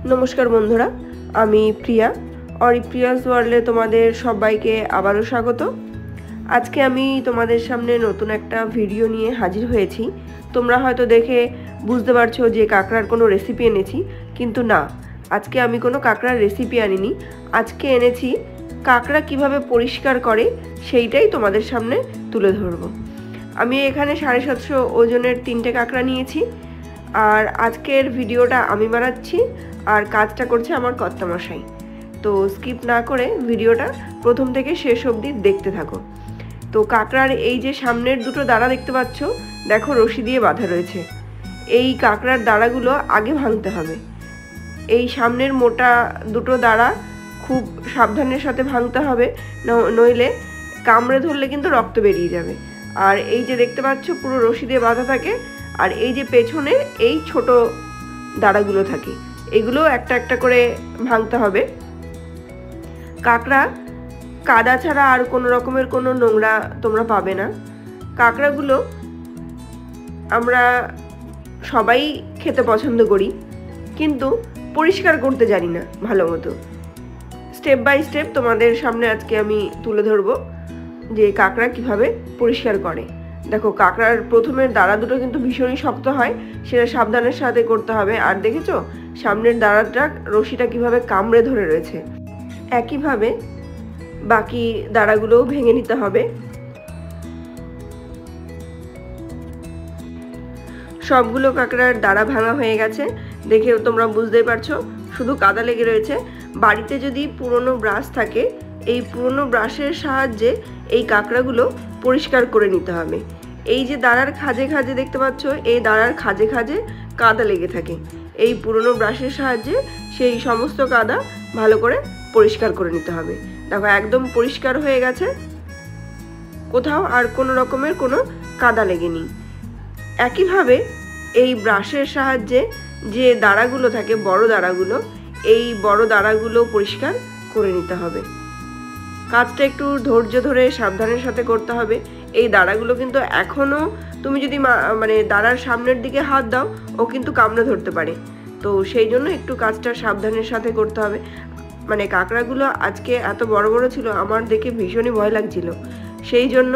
नमस्कार बंधुरा आमी प्रिया और प्रियास वर्ल्डे तुम्हादेर सबाइके आबारो स्वागत। आज के आमी तुम्हादेर सामने नतून एकटा भिडियो निये हाजिर हयेछि। तोमरा हयतो देखे बुझते पारछो जे काकड़ार कोनो रेसिपि एनेछि, किन्तु ना, आज के आमी कोनो काकड़ार रेसिपि आनिनि। आज के एनेछि काकड़ा किभाबे परिष्कार करे सेइटाई तोमादेर सामने तुले धरबो। आमी एखाने 750 ओजनेर 3টে काकड़ा नियेछि और आजकेर भिडियोटा आमी बानाচ্ছি और काजटा करছে আমার কর্তামশাই। तो स्किप ना करे भिडियोटा प्रथम থেকে শেষ অবধি দেখতে থাকো। তো কাকড়ার এই যে সামনের দুটো দাঁড়া দেখতে পাচ্ছো, দেখো রশি দিয়ে বাঁধা রয়েছে। এই কাকড়ার দাঁড়াগুলো আগে ভাঙতে হবে। এই সামনের মোটা দুটো দাঁড়া খুব সাবধানের সাথে ভাঙতে হবে, নইলে কামড়ে ধরলে কিন্তু রক্ত বেরিয়ে যাবে। আর এই যে দেখতে পাচ্ছো পুরো রশি দিয়ে বাঁধা থাকে, আর এই যে পেছনের এই ছোট দাঁড়াগুলো থাকে, এগুলো একটা একটা করে ভাঙতে হবে। কাকড়া কাদা ছাড়া আর কোনো রকমের কোনো নোংরা তোমরা পাবে না। কাকড়াগুলো আমরা সবাই খেতে পছন্দ করি, কিন্তু পরিষ্কার করতে জানি না ভালো মতো। স্টেপ বাই স্টেপ তোমাদের সামনে আজকে আমি তুলে ধরবো যে কাকড়া কিভাবে পরিষ্কার করে। দেখো কাকড়ার প্রথমের দাঁড়া দুটো কিন্তু ভীষণই শক্ত হয়, সেটা সাবধানের সাথে করতে হবে। আর দেখেছো সামনের দাঁড়াটা রশিটা কিভাবে কামড়ে ধরে রয়েছে। একইভাবে বাকি দাঁড়াগুলোও ভেঙে নিতে হবে। সবগুলো কাকড়ার দাঁড়া ভাঙা হয়ে গেছে, দেখে তোমরা বুঝতেই পারছো শুধু কাদা লেগে রয়েছে। বাড়িতে যদি পুরনো ব্রাশ থাকে, এই পুরনো ব্রাশের সাহায্যে এই কাকড়াগুলো পরিষ্কার করে নিতে হবে। এই যে দাঁড়ার খাঁজে খাঁজে দেখতে পাচ্ছ, এই দাঁড়ার খাঁজে খাঁজে কাদা লেগে থাকে। এই পুরনো ব্রাশের সাহায্যে সেই সমস্ত কাদা ভালো করে পরিষ্কার করে নিতে হবে। দেখো একদম পরিষ্কার হয়ে গেছে, কোথাও আর কোনো রকমের কোনো কাদা লেগেনি। একইভাবে এই ব্রাশের সাহায্যে যে দাঁড়াগুলো থাকে, বড় দাঁড়াগুলো, এই বড় দাঁড়াগুলো পরিষ্কার করে নিতে হবে। কাজটা একটু ধৈর্য ধরে সাবধানের সাথে করতে হবে। এই দাঁড়াগুলো কিন্তু এখনও তুমি যদি মানে দাঁড়ার সামনের দিকে হাত দাও, ও কিন্তু কামড়ে ধরতে পারে। তো সেই জন্য একটু কাজটা সাবধানের সাথে করতে হবে। মানে কাকড়াগুলো আজকে এত বড় বড় ছিল, আমার দেখে ভীষণই ভয় লাগছিল। সেই জন্য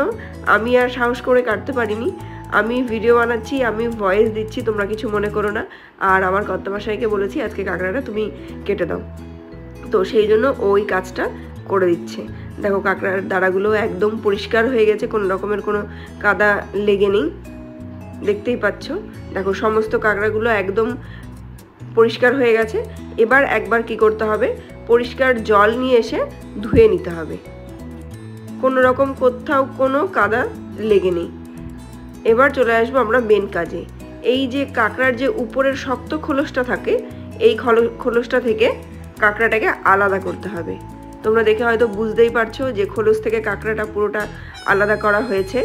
আমি আর সাহস করে কাটতে পারিনি। আমি ভিডিও বানাচ্ছি, আমি ভয়েস দিচ্ছি, তোমরা কিছু মনে করো না। আর আমার কর্তামশাইকে বলেছি আজকে কাকড়াটা তুমি কেটে দাও, তো সেই জন্য ওই কাজটা করে দিচ্ছে। দেখো কাকড়ার দাঁড়াগুলো একদম পরিষ্কার হয়ে গেছে, কোনো রকমের কোনো কাদা লেগে নেই, দেখতেই পাচ্ছ। দেখো সমস্ত কাকড়াগুলো একদম পরিষ্কার হয়ে গেছে। এবার একবার কি করতে হবে, পরিষ্কার জল নিয়ে এসে ধুয়ে নিতে হবে। কোনো রকম কোথাও কোনো কাদা লেগে নেই। এবার চলে আসবো আমরা মেন কাজে। এই যে কাকড়ার যে উপরের শক্ত খোলসটা থাকে, এই খোলসটা থেকে কাকড়াটাকে আলাদা করতে হবে। তোমরা দেখে হয়তো বুঝতেই পারছো যে খোলস থেকে কাকড়াটা পুরোটা আলাদা করা হয়েছে।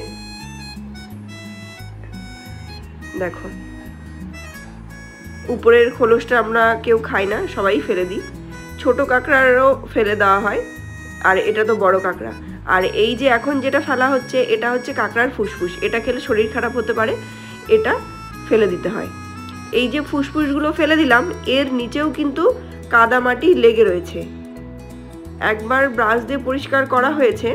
দেখো উপরের খোলসটা আমরা কেউ খাই না, সবাই ফেলে দিই। ছোট কাকড়ারও ফেলে দেওয়া হয়, আর এটা তো বড় কাকড়া। আর এই যে এখন যেটা ফেলা হচ্ছে, এটা হচ্ছে কাকড়ার ফুসফুস। এটা খেলে শরীর খারাপ হতে পারে, এটা ফেলে দিতে হয়। এই যে ফুসফুসগুলো ফেলে দিলাম, এর নিচেও কিন্তু কাদা মাটি লেগে রয়েছে। একবার ব্রাশ দিয়ে পরিষ্কার করা হয়েছে,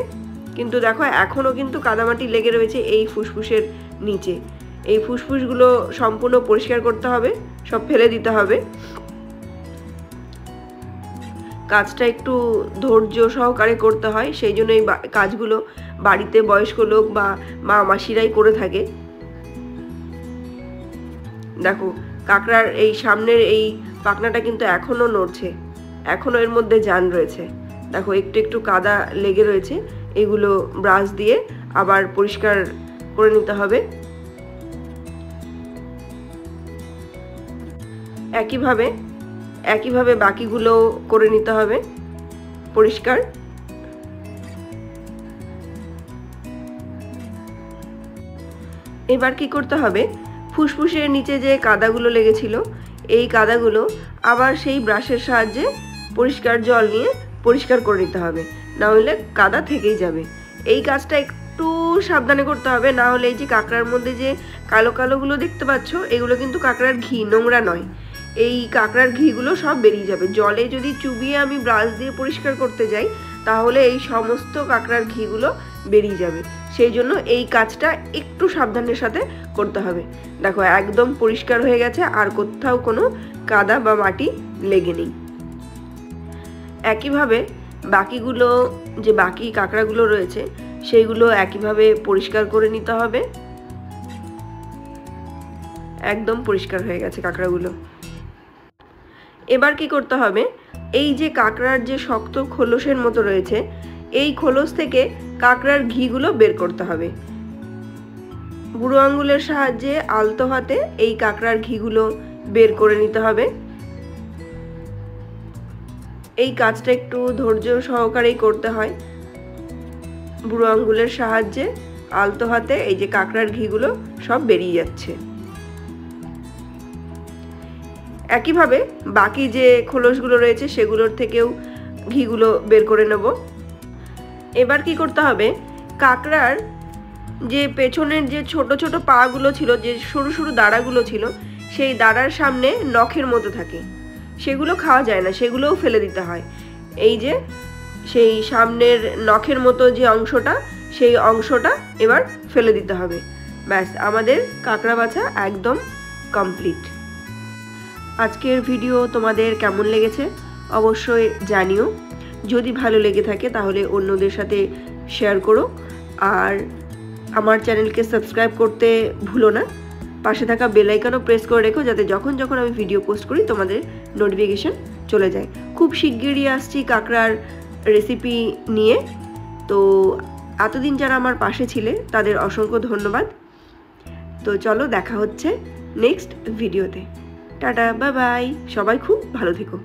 কিন্তু দেখো এখনও কিন্তু কাদামাটি লেগে রয়েছে এই ফুসফুসের নিচে। এই ফুসফুসগুলো সম্পূর্ণ পরিষ্কার করতে হবে, সব ফেলে দিতে হবে। কাজটা একটু ধৈর্য সহকারে করতে হয়, সেই জন্য এই কাজগুলো বাড়িতে বয়স্ক লোক বা মা মাসিরাই করে থাকে। দেখো কাকড়ার এই সামনের এই পাখনাটা কিন্তু এখনও নড়ছে, এখনও এর মধ্যে জান রয়েছে। দেখো একটু একটু কাদা লেগে রয়েছে, এগুলো ব্রাশ দিয়ে আবার পরিষ্কার করে নিতে হবে। একইভাবে বাকিগুলো করে নিতে হবে পরিষ্কার। এবার কি করতে হবে, ফুসফুসের নিচে যে কাদাগুলো লেগেছিল, এই কাদাগুলো আবার সেই ব্রাশের সাহায্যে পরিষ্কার জল নিয়ে পরিষ্কার করে নিতে হবে, না হলে কাদা থেকেই যাবে। এই কাজটা একটু সাবধানে করতে হবে, না হলে এই যে কাঁকড়ার মধ্যে যে কালো কালোগুলো দেখতে পাচ্ছ, এগুলো কিন্তু কাঁকড়ার ঘি, নোংরা নয়। এই কাঁকড়ার ঘিগুলো সব বেরিয়ে যাবে। জলে যদি চুবিয়ে আমি ব্রাশ দিয়ে পরিষ্কার করতে যাই তাহলে এই সমস্ত কাঁকড়ার ঘিগুলো বেরিয়ে যাবে। সেই জন্য এই কাজটা একটু সাবধানের সাথে করতে হবে। দেখো একদম পরিষ্কার হয়ে গেছে, আর কোথাও কোনো কাদা বা মাটি লেগে নেই। একইভাবে বাকিগুলো যে বাকি কাঁকড়াগুলো রয়েছে সেইগুলো একইভাবে পরিষ্কার করে নিতে হবে। একদম পরিষ্কার হয়ে গেছে কাঁকড়াগুলো। এবার কি করতে হবে, এই যে কাঁকড়ার যে শক্ত খোলসের মতো রয়েছে এই খোলস থেকে কাঁকড়ার ঘিগুলো বের করতে হবে। বুড়ো আঙ্গুলের সাহায্যে আলতো হাতে এই কাঁকড়ার ঘিগুলো বের করে নিতে হবে। এই কাজটা একটু ধৈর্য সহকারেই করতে হয়। বুড়ো আঙ্গুলের সাহায্যে আলতো হাতে এই যে কাঁকড়ার ঘিগুলো সব বেরিয়ে যাচ্ছে। একইভাবে বাকি যে খোলসগুলো রয়েছে সেগুলোর থেকেও ঘিগুলো বের করে নেব। এবার কি করতে হবে, কাঁকড়ার যে পেছনের যে ছোট ছোট পাগুলো ছিল, যে সরু সরু দাঁড়াগুলো ছিল, সেই দাঁড়ার সামনে নখের মতো থাকে, সেগুলো খাওয়া যায় না, সেগুলোও ফেলে দিতে হয়। এই যে সেই সামনের নখের মতো যে অংশটা, সেই অংশটা এবার ফেলে দিতে হবে। ব্যাস, আমাদের কাঁকড়া বাছা একদম কমপ্লিট। আজকের ভিডিও তোমাদের কেমন লেগেছে অবশ্যই জানিও। যদি ভালো লেগে থাকে তাহলে অন্যদের সাথে শেয়ার করো, আর আমার চ্যানেলকে সাবস্ক্রাইব করতে ভুলো না। পাশে থাকা বেল আইকনও প্রেস করে রেখো, যাতে যখন যখন আমি ভিডিও পোস্ট করি তোমাদের নোটিফিকেশন চলে যায়। খুব শিগগিরই আসছি কাঁকড়ার রেসিপি নিয়ে। তো এতদিন যারা আমার পাশে ছিলে তাদের অসংখ্য ধন্যবাদ। তো চলো, দেখা হচ্ছে নেক্সট ভিডিওতে। টাটা, বাই বাই, সবাই খুব ভালো থেকো।